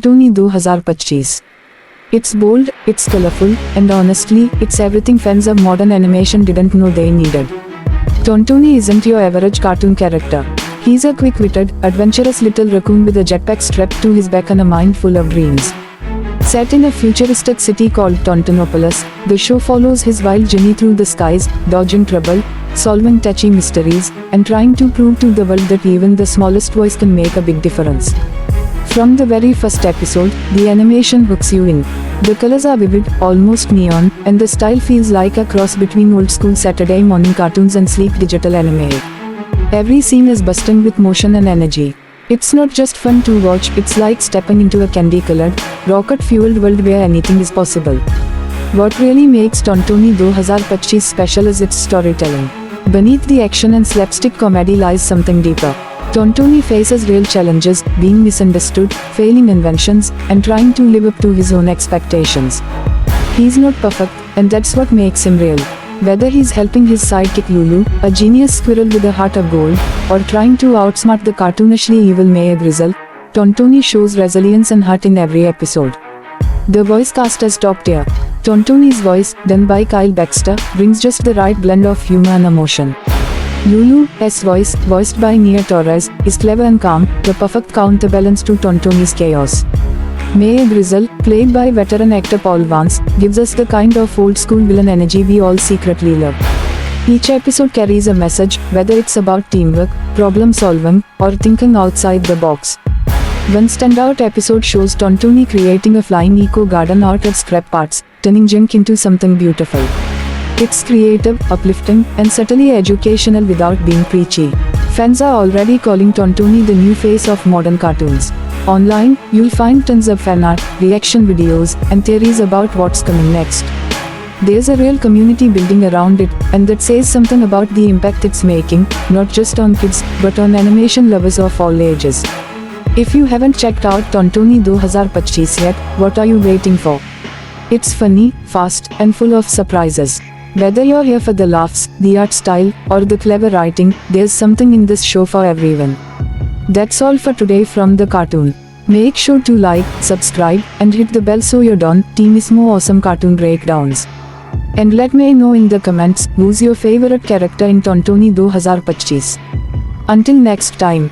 Tony 2025. It's bold, it's colorful, and honestly, it's everything fans of modern animation didn't know they needed. Tontoni isn't your average cartoon character. He's a quick-witted, adventurous little raccoon with a jetpack strapped to his back and a mind full of dreams. Set in a futuristic city called Tontonopolis, the show follows his wild journey through the skies, dodging trouble, solving touchy mysteries, and trying to prove to the world that even the smallest voice can make a big difference. From the very first episode, the animation hooks you in. The colors are vivid, almost neon, and the style feels like a cross between old-school Saturday morning cartoons and sleek digital anime. Every scene is bursting with motion and energy. It's not just fun to watch, it's like stepping into a candy-colored, rocket-fueled world where anything is possible. What really makes Tontoni 2025 special is its storytelling. Beneath the action and slapstick comedy lies something deeper. Tontoni faces real challenges, being misunderstood, failing inventions, and trying to live up to his own expectations. He's not perfect, and that's what makes him real. Whether he's helping his sidekick Lulu, a genius squirrel with a heart of gold, or trying to outsmart the cartoonishly evil Maya Grizzle, Tontoni shows resilience and heart in every episode. The voice cast is top tier. Tontoni's voice, done by Kyle Baxter, brings just the right blend of humor and emotion. Lulu's voice, voiced by Nia Torres, is clever and calm, the perfect counterbalance to Tontoni's chaos. Maya Grizzle, played by veteran actor Paul Vance, gives us the kind of old-school villain energy we all secretly love. Each episode carries a message, whether it's about teamwork, problem-solving, or thinking outside the box. One standout episode shows Tontoni creating a flying eco-garden out of scrap parts, turning junk into something beautiful. It's creative, uplifting, and subtly educational without being preachy. Fans are already calling Tontoni the new face of modern cartoons. Online, you'll find tons of fan art, reaction videos, and theories about what's coming next. There's a real community building around it, and that says something about the impact it's making, not just on kids, but on animation lovers of all ages. If you haven't checked out Tontoni 2025 yet, what are you waiting for? It's funny, fast, and full of surprises. Whether you're here for the laughs, the art style, or the clever writing, there's something in this show for everyone. That's all for today from the cartoon. Make sure to like, subscribe, and hit the bell so you don't miss more awesome cartoon breakdowns. And let me know in the comments who's your favorite character in Tontoni 2025. Until next time.